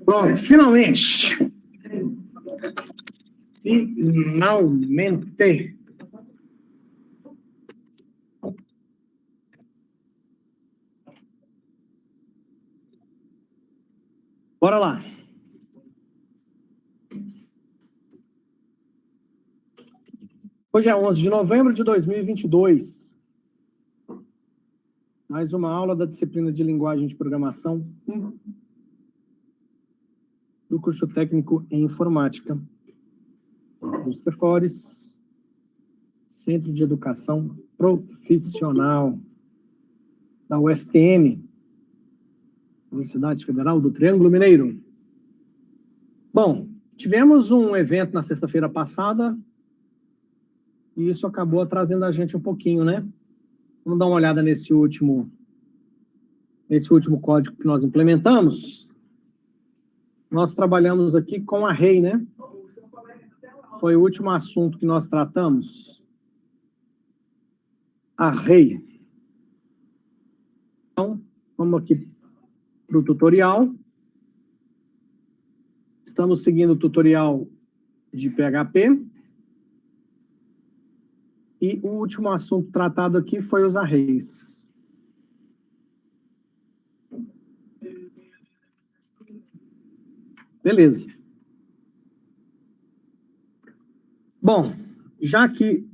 Pronto, finalmente. Finalmente. Bora lá. Hoje é 11 de novembro de 2022. Mais uma aula da disciplina de linguagem de programação do curso técnico em informática do Cefores, Centro de Educação Profissional da UFTM, Universidade Federal do Triângulo Mineiro. Bom, tivemos um evento na sexta-feira passada e isso acabou atrasando a gente um pouquinho, né? Vamos dar uma olhada nesse último código que nós implementamos. Nós trabalhamos aqui com array, né? Foi o último assunto que nós tratamos. Array. Então, vamos aqui para o tutorial. Estamos seguindo o tutorial de PHP. E o último assunto tratado aqui foi os arrays. Beleza. Bom, já que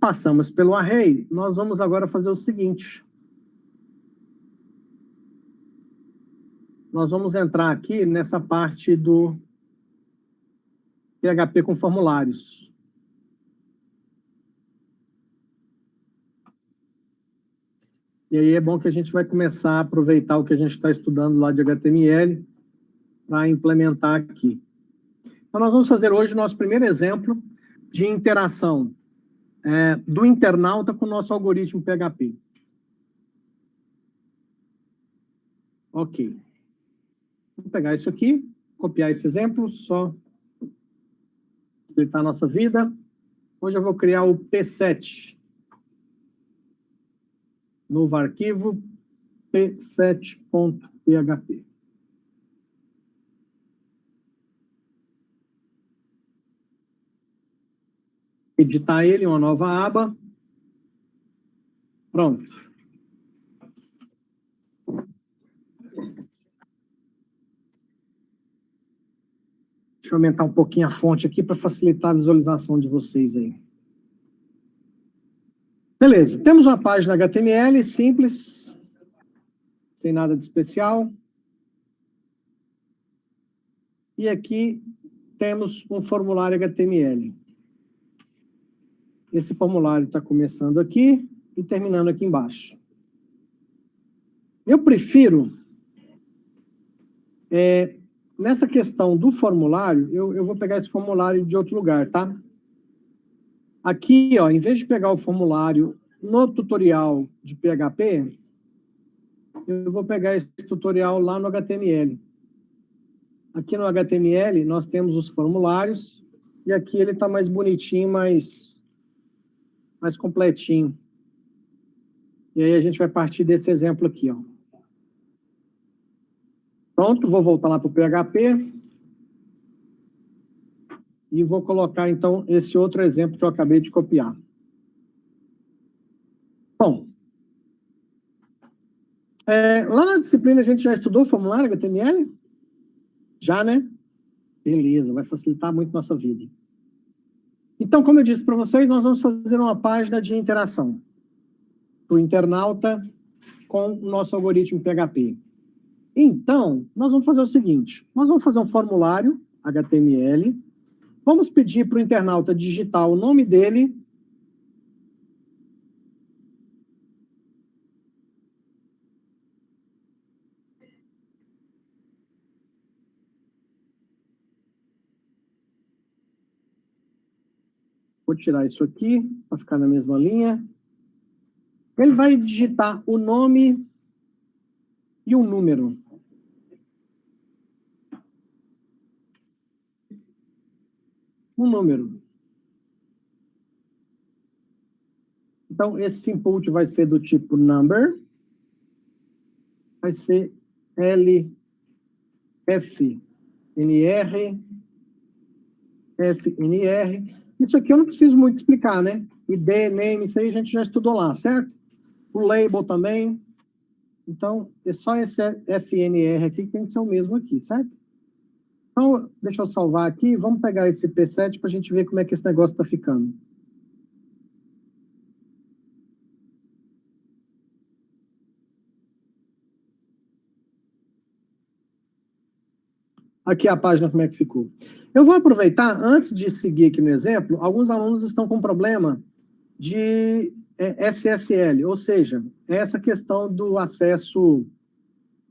passamos pelo array, nós vamos agora fazer o seguinte. Nós vamos entrar aqui nessa parte do PHP com formulários. E aí é bom que a gente vai começar a aproveitar o que a gente está estudando lá de HTML para implementar aqui. Então, nós vamos fazer hoje o nosso primeiro exemplo de interação do internauta com o nosso algoritmo PHP. Ok. Vou pegar isso aqui, copiar esse exemplo, só facilitar a nossa vida. Hoje eu vou criar o P7. Novo arquivo, p7.php. Editar ele em uma nova aba. Pronto. Deixa eu aumentar um pouquinho a fonte aqui para facilitar a visualização de vocês aí. Beleza, temos uma página HTML simples, sem nada de especial. E aqui temos um formulário HTML. Esse formulário está começando aqui e terminando aqui embaixo. Eu prefiro, nessa questão do formulário, eu vou pegar esse formulário de outro lugar, tá? Aqui, ó, em vez de pegar o formulário no tutorial de PHP, eu vou pegar esse tutorial lá no HTML. Aqui no HTML, nós temos os formulários, e aqui ele está mais bonitinho, mais completinho. E aí a gente vai partir desse exemplo aqui, ó. Pronto, vou voltar lá para o PHP. E vou colocar, então, esse outro exemplo que eu acabei de copiar. Bom, lá na disciplina a gente já estudou o formulário HTML? Já, né? Beleza, vai facilitar muito a nossa vida. Então, como eu disse para vocês, nós vamos fazer uma página de interação do internauta com o nosso algoritmo PHP. Então, nós vamos fazer o seguinte, nós vamos fazer um formulário HTML, vamos pedir para o internauta digitar o nome dele, vou tirar isso aqui, para ficar na mesma linha. Ele vai digitar o nome e o número. Um número. Então, esse input vai ser do tipo number. vai ser LFNR, FNR. Isso aqui eu não preciso muito explicar, né? ID, name, isso aí a gente já estudou lá, certo? O label também. Então, é só esse FNR aqui que tem que ser o mesmo aqui, certo? Então, deixa eu salvar aqui. Vamos pegar esse P7 para a gente ver como é que esse negócio está ficando. Aqui a página, como é que ficou. Eu vou aproveitar, antes de seguir aqui no exemplo, alguns alunos estão com problema de SSL, ou seja, essa questão do acesso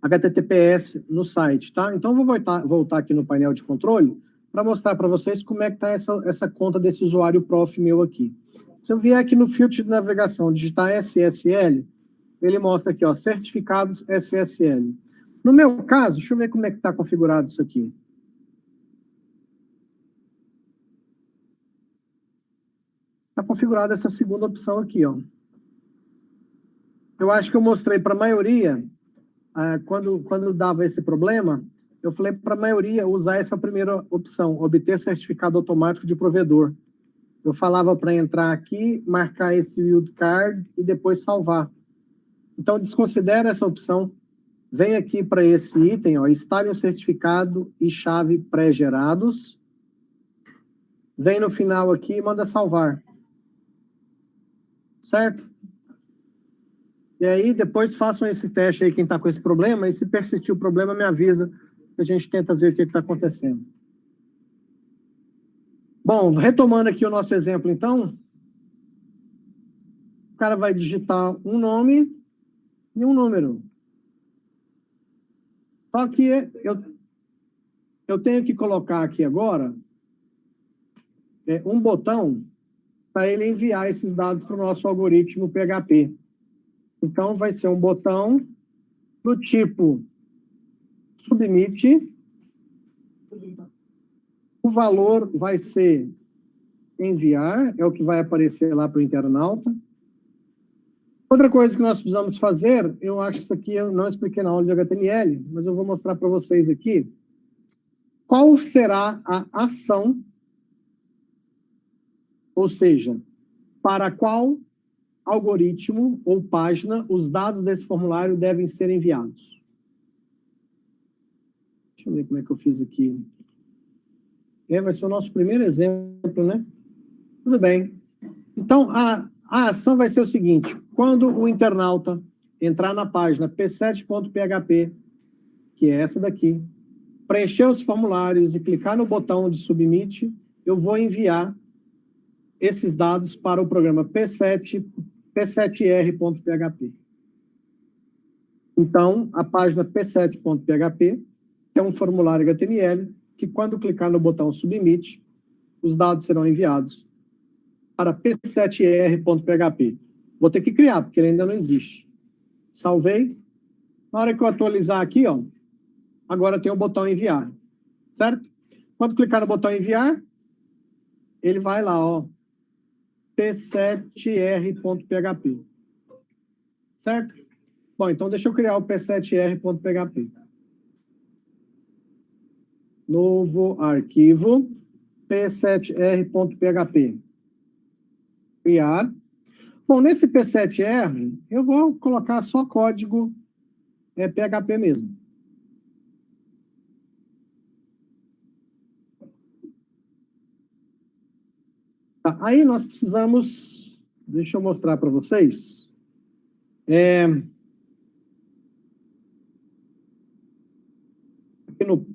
HTTPS no site, tá? Então, eu vou voltar aqui no painel de controle para mostrar para vocês como é que está essa conta desse usuário prof meu aqui. Se eu vier aqui no filtro de navegação, digitar SSL, ele mostra aqui, ó, certificados SSL. No meu caso, deixa eu ver como é que está configurado isso aqui. Está configurada essa segunda opção aqui, ó. Eu acho que eu mostrei para a maioria, quando dava esse problema, eu falei para a maioria usar essa primeira opção, obter certificado automático de provedor. Eu falava para entrar aqui, marcar esse wildcard e depois salvar. Então, desconsidera essa opção. Vem aqui para esse item, ó, instale o certificado e chave pré-gerados. Vem no final aqui e manda salvar. Certo? E aí, depois façam esse teste aí, quem está com esse problema, e se persistir o problema, me avisa, que a gente tenta ver o que está acontecendo. Bom, retomando aqui o nosso exemplo, então, o cara vai digitar um nome e um número. Só que eu tenho que colocar aqui agora um botão para ele enviar esses dados para o nosso algoritmo PHP. Então, vai ser um botão do tipo submit. O valor vai ser enviar, é o que vai aparecer lá para o internauta. Outra coisa que nós precisamos fazer, eu acho que isso aqui eu não expliquei na aula de HTML, mas eu vou mostrar para vocês aqui. Qual será a ação, ou seja, para qual algoritmo ou página os dados desse formulário devem ser enviados. Deixa eu ver como é que eu fiz aqui. Vai ser o nosso primeiro exemplo, né? Tudo bem. Então, a ação vai ser o seguinte. Quando o internauta entrar na página p7.php, que é essa daqui, preencher os formulários e clicar no botão de submit, eu vou enviar esses dados para o programa p7r.php. Então, a página p7.php é um formulário HTML que, quando clicar no botão submit, os dados serão enviados para p7r.php. Vou ter que criar, porque ele ainda não existe. Salvei. Na hora que eu atualizar aqui, ó, agora tem o botão enviar, certo? Quando clicar no botão enviar, ele vai lá, ó, p7r.php. Certo? Bom, então deixa eu criar o p7r.php. Novo arquivo, p7r.php. Criar. Bom, nesse P7R, eu vou colocar só código PHP mesmo. Tá, aí nós precisamos... Deixa eu mostrar para vocês. Aqui no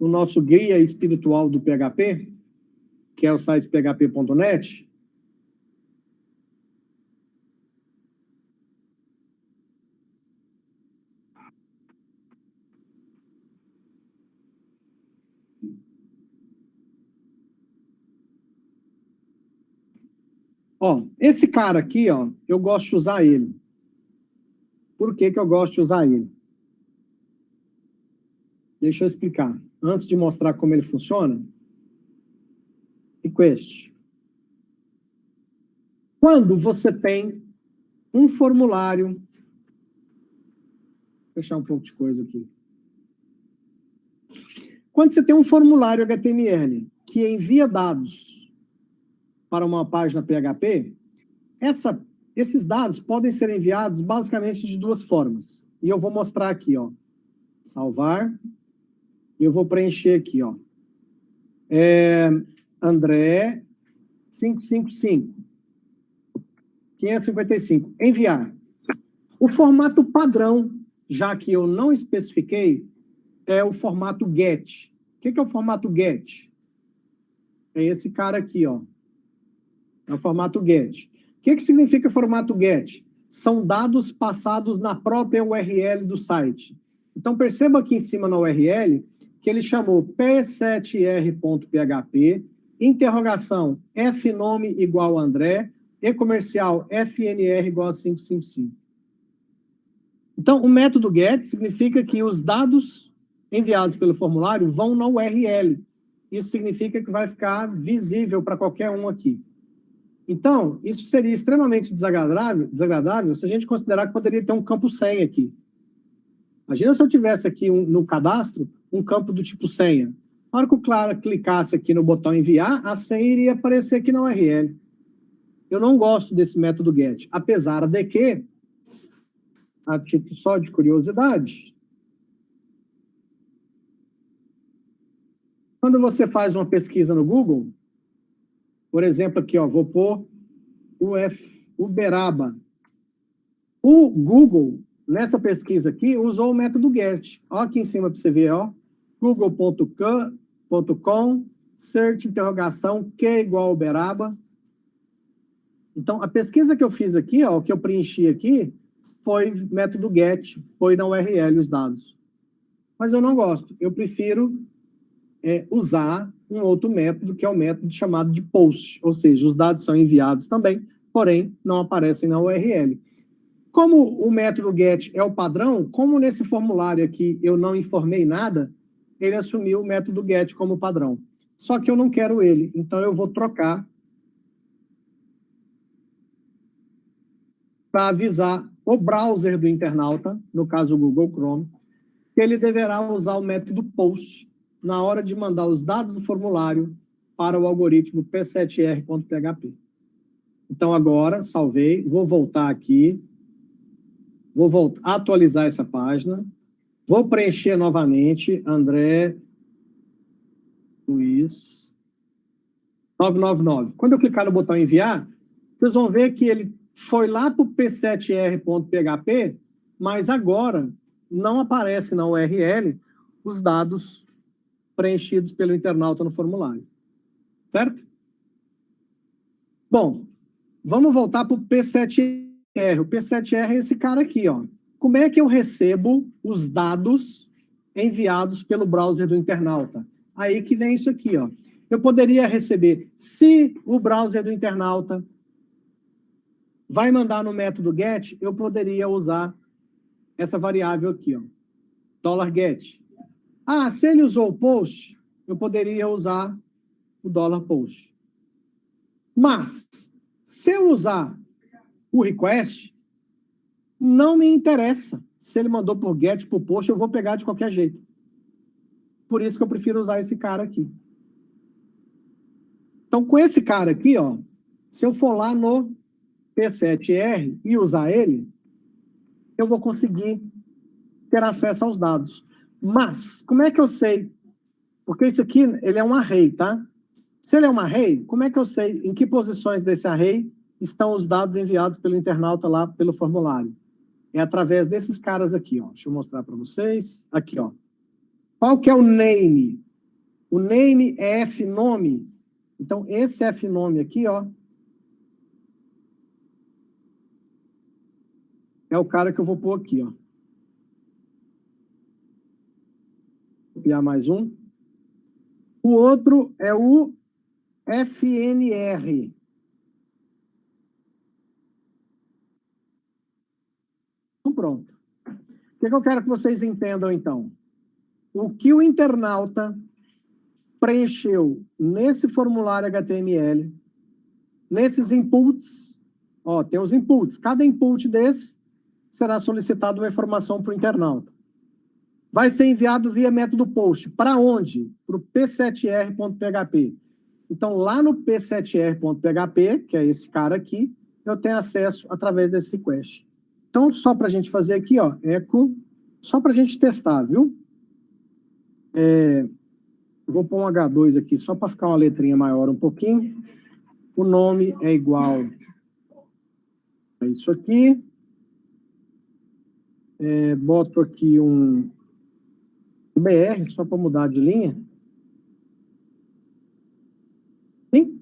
nosso guia espiritual do PHP, que é o site php.net, ó, esse cara aqui, ó, eu gosto de usar ele. Por que que eu gosto de usar ele? Deixa eu explicar. Antes de mostrar como ele funciona, request. Quando você tem um formulário fechar um pouco de coisa aqui. Quando você tem um formulário HTML que envia dados para uma página PHP, esses dados podem ser enviados basicamente de duas formas. E eu vou mostrar aqui, ó. Salvar. E eu vou preencher aqui, ó. André 555. 555. Enviar. O formato padrão, já que eu não especifiquei, é o formato GET. O que é o formato GET? É esse cara aqui, ó. É o formato GET. O que significa formato GET? São dados passados na própria URL do site. Então, perceba aqui em cima na URL que ele chamou p7r.php, interrogação fnome igual a André, e comercial fnr igual a 555. Então, o método GET significa que os dados enviados pelo formulário vão na URL. Isso significa que vai ficar visível para qualquer um aqui. Então, isso seria extremamente desagradável se a gente considerar que poderia ter um campo senha aqui. Imagina se eu tivesse aqui no cadastro um campo do tipo senha. Na hora que o Clara clicasse aqui no botão enviar, a senha iria aparecer aqui na URL. Eu não gosto desse método GET, apesar de que, a título só de curiosidade, quando você faz uma pesquisa no Google, por exemplo, aqui, ó, vou pôr Uberaba. O Google, nessa pesquisa aqui, usou o método GET. Ó, aqui em cima para você ver, ó. google.com, search, interrogação, Q igual Uberaba. Então, a pesquisa que eu fiz aqui, ó, o que eu preenchi aqui, foi método GET, foi na URL os dados. Mas eu não gosto. Eu prefiro usar um outro método, que é o método chamado de POST, ou seja, os dados são enviados também, porém não aparecem na URL. Como o método GET é o padrão, como nesse formulário aqui eu não informei nada, ele assumiu o método GET como padrão. Só que eu não quero ele, então eu vou trocar para avisar o browser do internauta, no caso o Google Chrome, que ele deverá usar o método POST na hora de mandar os dados do formulário para o algoritmo p7r.php. Então, agora, salvei, vou voltar aqui, vou atualizar essa página, vou preencher novamente, André Luiz 999. Quando eu clicar no botão enviar, vocês vão ver que ele foi lá para o p7r.php, mas agora não aparece na URL os dados preenchidos pelo internauta no formulário. Certo? Bom, vamos voltar para o P7R. O P7R é esse cara aqui, ó. Como é que eu recebo os dados enviados pelo browser do internauta? Aí que vem isso aqui, ó. Eu poderia receber, se o browser do internauta vai mandar no método GET, eu poderia usar essa variável aqui, ó. $get. Ah, se ele usou o POST, eu poderia usar o $post. Mas, se eu usar o request, não me interessa. Se ele mandou por GET, por POST, eu vou pegar de qualquer jeito. Por isso que eu prefiro usar esse cara aqui. Então, com esse cara aqui, ó, se eu for lá no P7R e usar ele, eu vou conseguir ter acesso aos dados. Mas, como é que eu sei? Porque isso aqui, ele é um array, tá? Se ele é um array, como é que eu sei em que posições desse array estão os dados enviados pelo internauta lá pelo formulário? É através desses caras aqui, ó. Deixa eu mostrar para vocês. Aqui, ó. Qual que é o name? O name é fnome. Então, esse fnome aqui, ó, é o cara que eu vou pôr aqui, ó. Vou copiar mais um. O outro é o FNR. Então, pronto. O que eu quero que vocês entendam, então? O que o internauta preencheu nesse formulário HTML, nesses inputs, ó, tem os inputs. Cada input desse será solicitada uma informação para o internauta. Vai ser enviado via método POST. Para onde? Para o p7r.php. Então, lá no p7r.php, que é esse cara aqui, eu tenho acesso através desse request. Então, só para a gente fazer aqui, ó, echo, só para a gente testar, viu? Vou pôr um H2 aqui, só para ficar uma letrinha maior um pouquinho. O nome é igual a isso aqui. Boto aqui um BR, só para mudar de linha. Sim?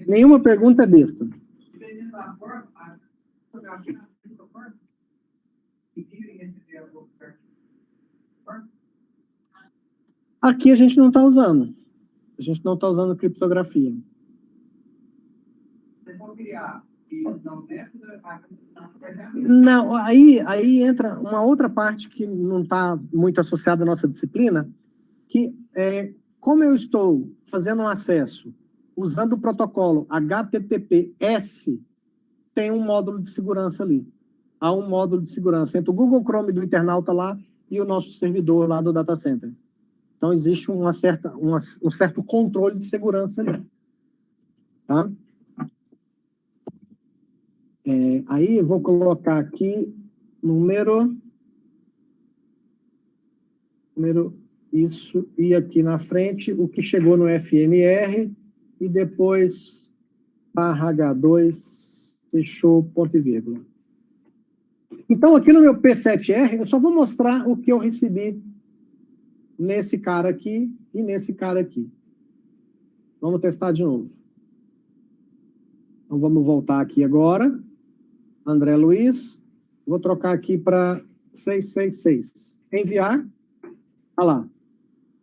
Nenhuma pergunta é besta. Aqui a gente não está usando. A gente não está usando criptografia. Você pode criar não, aí entra uma outra parte que não está muito associada à nossa disciplina, que é como eu estou fazendo um acesso usando o protocolo HTTPS, tem um módulo de segurança ali. Há um módulo de segurança entre o Google Chrome do internauta lá e o nosso servidor lá do data center. Então, existe um certo controle de segurança ali. Tá? Aí, eu vou colocar aqui número isso, e aqui na frente, o que chegou no FMR, e depois /H2, fechou, ponto e vírgula. Então, aqui no meu P7R, eu só vou mostrar o que eu recebi nesse cara aqui e nesse cara aqui. Vamos testar de novo. Então, vamos voltar aqui agora. André Luiz. Vou trocar aqui para 666. Enviar. Olha lá.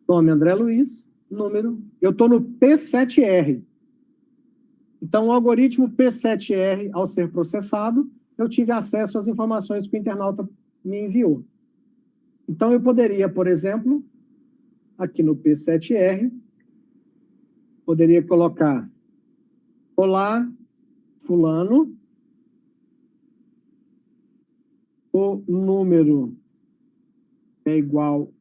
Nome André Luiz. Número. Eu estou no P7R. Então, o algoritmo P7R, ao ser processado, eu tive acesso às informações que o internauta me enviou. Então, eu poderia, por exemplo, aqui no P7R, poderia colocar: olá, fulano, o número é igual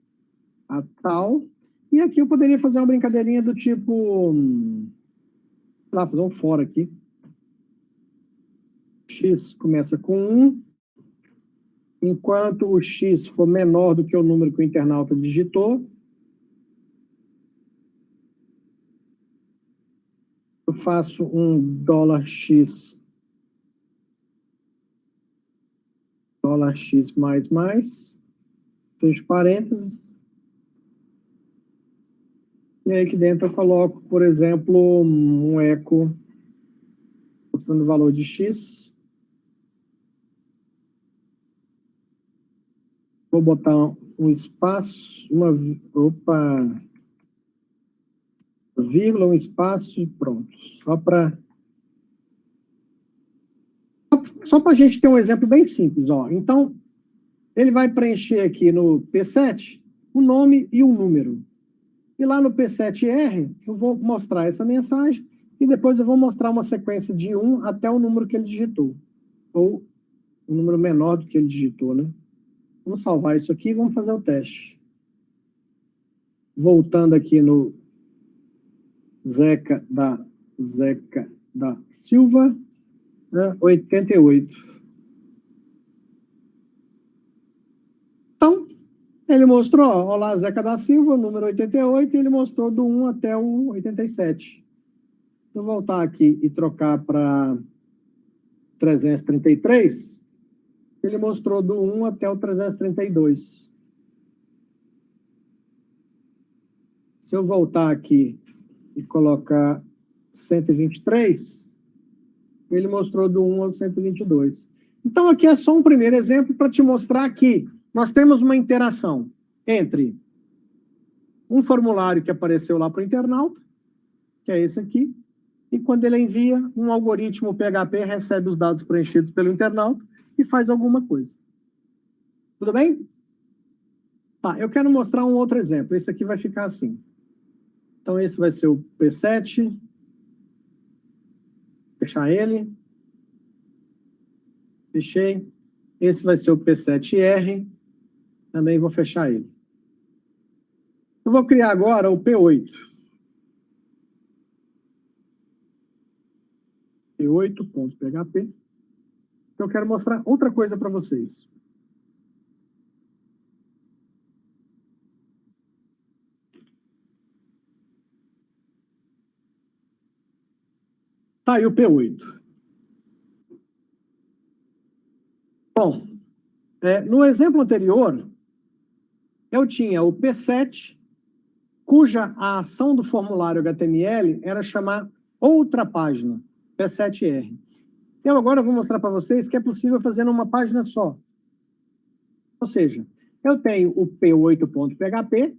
a tal, e aqui eu poderia fazer uma brincadeirinha do tipo, sei lá, fazer um for aqui. X começa com 1, enquanto o X for menor do que o número que o internauta digitou, eu faço um $X mais, fecho parênteses, e aí aqui dentro eu coloco, por exemplo, um eco, mostrando o valor de X. Vou botar um espaço, vírgula, um espaço e pronto. Só para a gente ter um exemplo bem simples, ó. Então, ele vai preencher aqui no P7 o nome e o número. E lá no P7R, eu vou mostrar essa mensagem e depois eu vou mostrar uma sequência de 1 até o número que ele digitou. Ou um número menor do que ele digitou, né? Vamos salvar isso aqui e vamos fazer o teste. Voltando aqui no Zeca da Silva, né, 88. Então, ele mostrou, ó, olá, Zeca da Silva, número 88, e ele mostrou do 1 até o 87. Se eu voltar aqui e trocar para 333, ele mostrou do 1 até o 332. Se eu voltar aqui e colocar 123, ele mostrou do 1 ao 122. Então, aqui é só um primeiro exemplo para te mostrar que nós temos uma interação entre um formulário que apareceu lá para o internauta, que é esse aqui, e quando ele envia, um algoritmo PHP recebe os dados preenchidos pelo internauta e faz alguma coisa. Tudo bem? Tá, eu quero mostrar um outro exemplo. Esse aqui vai ficar assim. Então, esse vai ser o P7. Fechar ele. Fechei. Esse vai ser o P7R. Também vou fechar ele. Eu vou criar agora o P8. P8.php. Eu quero mostrar outra coisa para vocês. Tá aí o P8. Bom, no exemplo anterior, eu tinha o P7, cuja a ação do formulário HTML era chamar outra página, P7R. Eu agora vou mostrar para vocês que é possível fazer numa página só. Ou seja, eu tenho o P8.php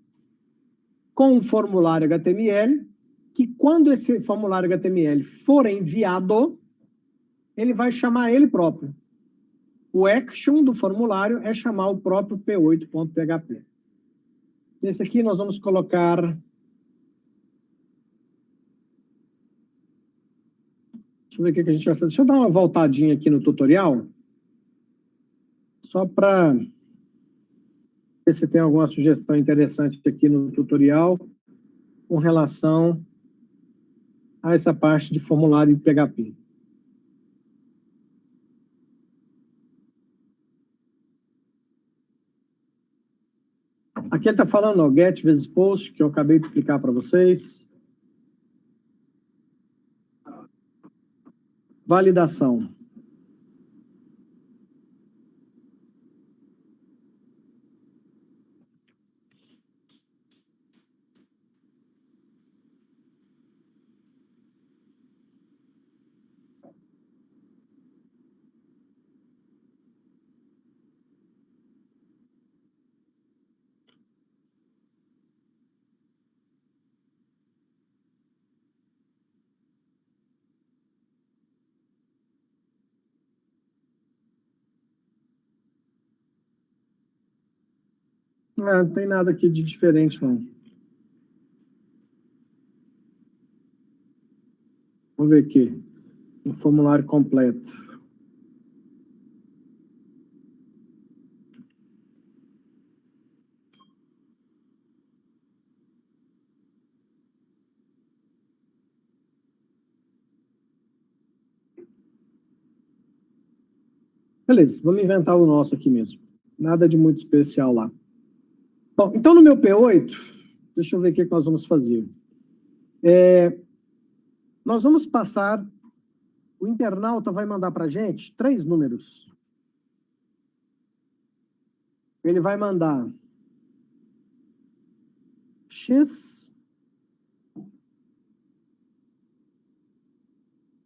com um formulário HTML, que quando esse formulário HTML for enviado, ele vai chamar ele próprio. O action do formulário é chamar o próprio P8.php. Nesse aqui nós vamos colocar... Deixa eu ver o que a gente vai fazer. Deixa eu dar uma voltadinha aqui no tutorial, só para ver se tem alguma sugestão interessante aqui no tutorial com relação a essa parte de formulário em PHP. Aqui ele está falando, ó, get vezes post, que eu acabei de explicar para vocês. Validação. Não tem nada aqui de diferente, não. Vamos ver aqui. O formulário completo. Beleza, vamos inventar o nosso aqui mesmo. Nada de muito especial lá. Bom, então no meu P8, deixa eu ver o que nós vamos fazer. Nós vamos passar, o internauta vai mandar para a gente 3 números. Ele vai mandar X,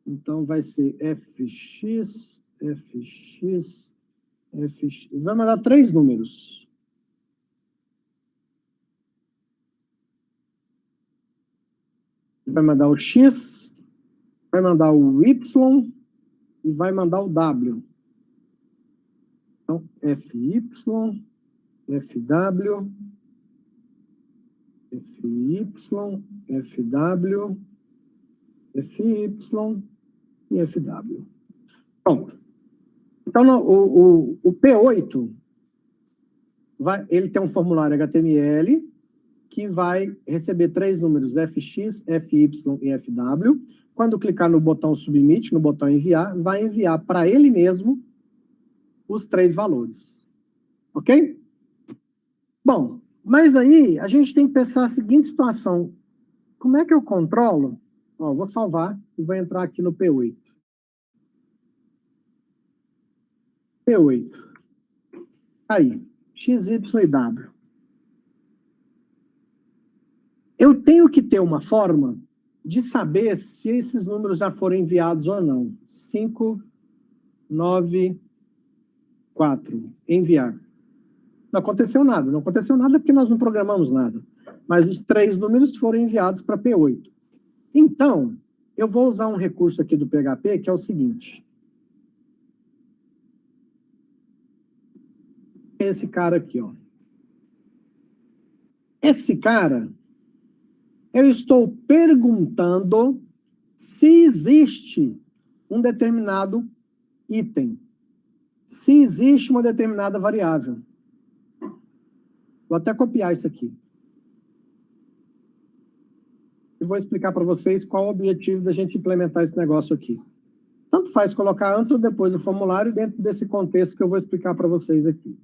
então vai ser FX, FX, FX. Ele vai mandar 3 números. Ele vai mandar o X, vai mandar o Y e vai mandar o W. Então, FY, FW, FY, FW, FY e FW. Pronto. Então, o P8, ele tem um formulário HTML que vai receber 3 números, FX, FY e FW. Quando clicar no botão Submit, no botão Enviar, vai enviar para ele mesmo os 3 valores. Ok? Bom, mas aí a gente tem que pensar a seguinte situação. Como é que eu controlo? Ó, vou salvar e vou entrar aqui no P8. P8. Aí, X, Y e W. Eu tenho que ter uma forma de saber se esses números já foram enviados ou não. 5, 9, 4. Enviar. Não aconteceu nada. Não aconteceu nada porque nós não programamos nada. Mas os 3 números foram enviados para P8. Então, eu vou usar um recurso aqui do PHP, que é o seguinte. Esse cara aqui, ó. Esse cara, eu estou perguntando se existe um determinado item. se existe uma determinada variável. Vou até copiar isso aqui. E vou explicar para vocês qual o objetivo da gente implementar esse negócio aqui. Tanto faz colocar antes ou depois do formulário dentro desse contexto que eu vou explicar para vocês aqui.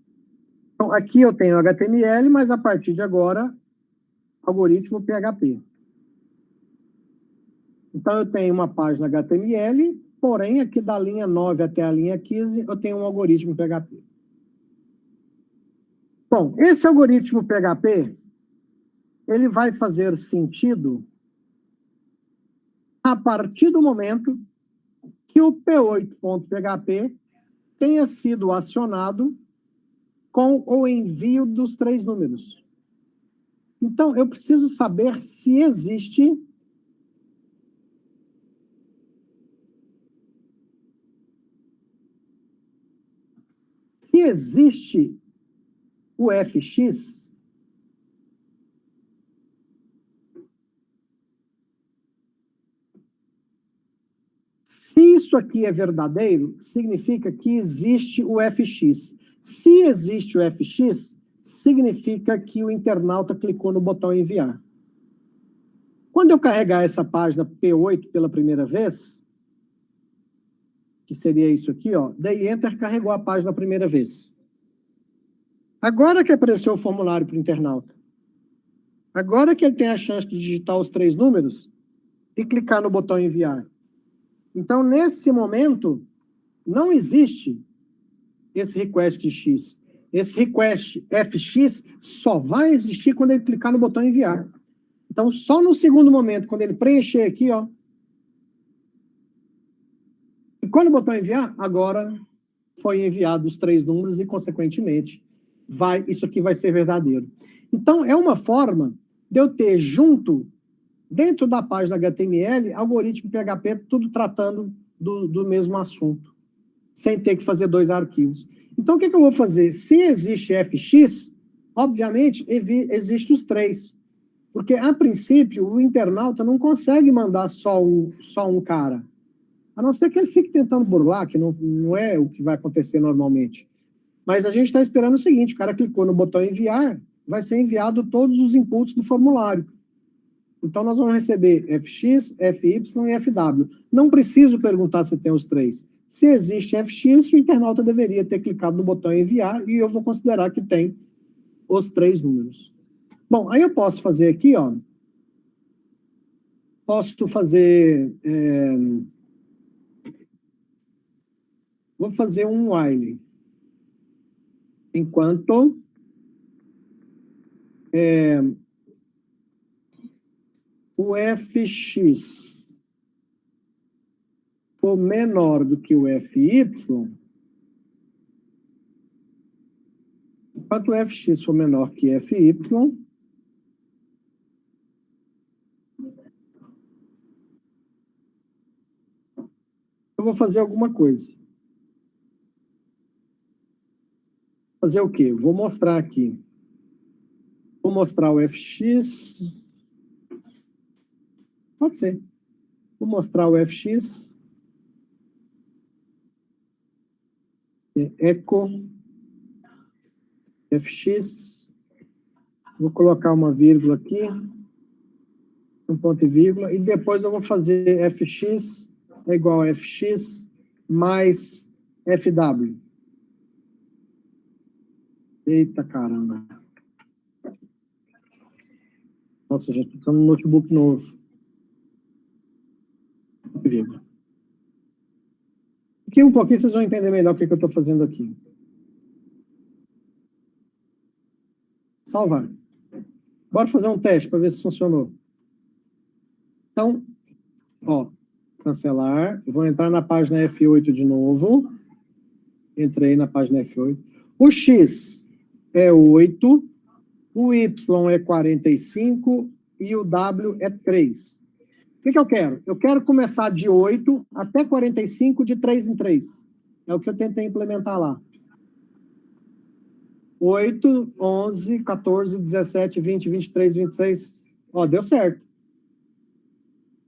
Então, aqui eu tenho HTML, mas a partir de agora, algoritmo PHP. Então, eu tenho uma página HTML, porém, aqui da linha 9 até a linha 15, eu tenho um algoritmo PHP. Bom, esse algoritmo PHP, ele vai fazer sentido a partir do momento que o P8.php tenha sido acionado com o envio dos 3 números. Então, eu preciso saber se existe o FX. Se isso aqui é verdadeiro, significa que existe o FX. Se existe o FX, significa que o internauta clicou no botão enviar. Quando eu carregar essa página P8 pela primeira vez, que seria isso aqui, ó, dei Enter, carregou a página a primeira vez. Agora que apareceu o formulário para o internauta, agora que ele tem a chance de digitar os 3 números e clicar no botão enviar. Então, nesse momento, não existe esse request de X. Esse request FX só vai existir quando ele clicar no botão enviar. Então, só no segundo momento, quando ele preencher aqui, ó, e quando o botão enviar, agora foi enviado os 3 números e, consequentemente, isso aqui vai ser verdadeiro. Então, é uma forma de eu ter junto, dentro da página HTML, algoritmo PHP, tudo tratando do mesmo assunto, sem ter que fazer 2 arquivos. Então, o que eu vou fazer? Se existe FX, obviamente, existe os 3. Porque, a princípio, o internauta não consegue mandar só um cara. A não ser que ele fique tentando burlar, que não é o que vai acontecer normalmente. Mas a gente está esperando o seguinte, o cara clicou no botão enviar, vai ser enviado todos os inputs do formulário. Então, nós vamos receber FX, FY e FW. Não preciso perguntar se tem os 3. Se existe FX, o internauta deveria ter clicado no botão enviar e eu vou considerar que tem os 3 números. Bom, aí eu posso fazer aqui, ó. Posso fazer... vou fazer um while. Enquanto... o FX for menor do que o FY, enquanto o FX for menor que FY, eu vou fazer alguma coisa. Fazer o quê? Vou mostrar aqui. Vou mostrar o FX. Pode ser. Vou mostrar o FX. Echo. FX. Vou colocar uma vírgula aqui. Um ponto e vírgula. E depois eu vou fazer FX é igual a FX mais FW. Eita caramba. Nossa, já estou usando um notebook novo. Aqui um pouquinho vocês vão entender melhor o que eu estou fazendo aqui. Salvar. Bora fazer um teste para ver se funcionou. Então, ó, cancelar. Eu vou entrar na página F8 de novo. Entrei na página F8. O X é 8, o Y é 45 e o W é 3. O que eu quero? Eu quero começar de 8 até 45, de 3 em 3. É o que eu tentei implementar lá. 8, 11, 14, 17, 20, 23, 26. Ó, deu certo.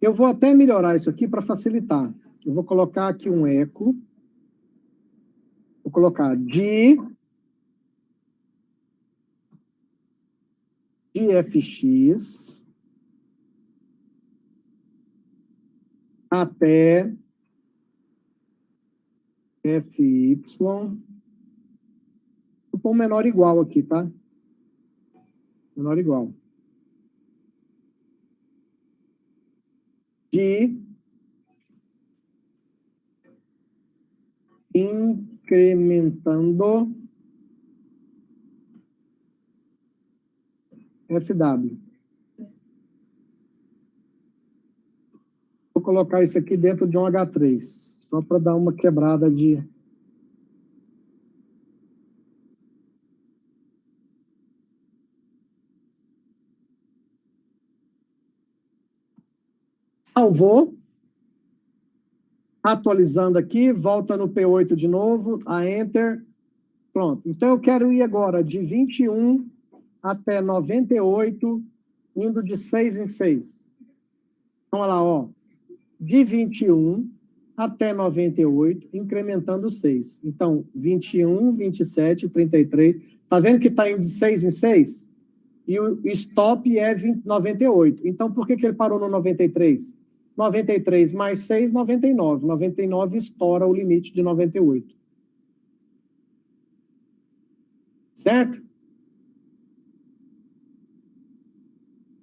Eu vou até melhorar isso aqui para facilitar. Eu vou colocar aqui um eco. Vou colocar de fx até fy. Vou pôr um menor igual aqui, tá? Menor igual. De incrementando FW. Vou colocar isso aqui dentro de um H3, só para dar uma quebrada de... Salvou. Atualizando aqui, volta no P8 de novo, a Enter. Pronto. Então, eu quero ir agora de 21 até 98, indo de 6 em 6. Então, olha lá, ó. De 21 até 98, incrementando 6. Então, 21, 27, 33. Está vendo que está indo de 6 em 6? E o stop é 98. Então, por que ele parou no 93? 93 mais 6, 99. 99 estoura o limite de 98. Certo?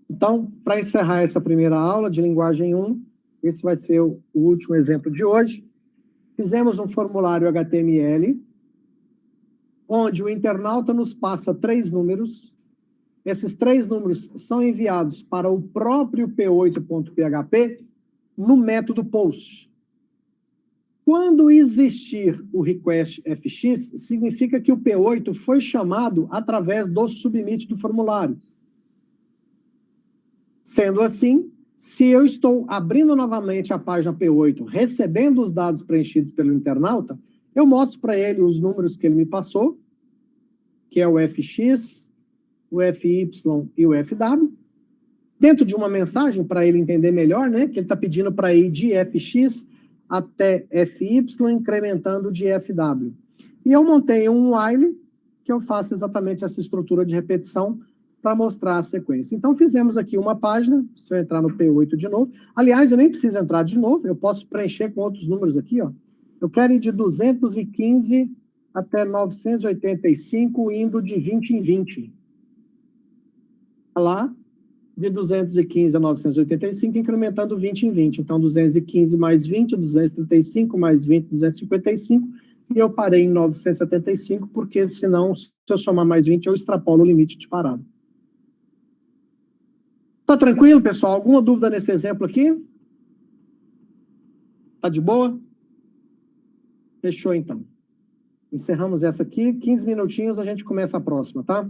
Então, para encerrar essa primeira aula de linguagem 1, esse vai ser o último exemplo de hoje. Fizemos um formulário HTML, onde o internauta nos passa 3 números. Esses 3 números são enviados para o próprio P8.php no método post. Quando existir o request fx, significa que o P8 foi chamado através do submit do formulário. Sendo assim, se eu estou abrindo novamente a página P8, recebendo os dados preenchidos pelo internauta, eu mostro para ele os números que ele me passou, que é o fx, o fy e o fw, dentro de uma mensagem para ele entender melhor, né, que ele está pedindo para ir de fx até fy, incrementando de fw. E eu montei um while, que eu faço exatamente essa estrutura de repetição para mostrar a sequência. Então, fizemos aqui uma página, se eu entrar no P8 de novo. Aliás, eu nem preciso entrar de novo, eu posso preencher com outros números aqui, ó. Eu quero ir de 215 até 985, indo de 20 em 20. Lá, de 215 a 985, incrementando 20 em 20. Então, 215 mais 20, 235 mais 20, 255, e eu parei em 975, porque senão, se eu somar mais 20, eu extrapolo o limite de parada. Tá tranquilo, pessoal? Alguma dúvida nesse exemplo aqui? Tá de boa? Fechou, então. Encerramos essa aqui. 15 minutinhos, a gente começa a próxima, tá?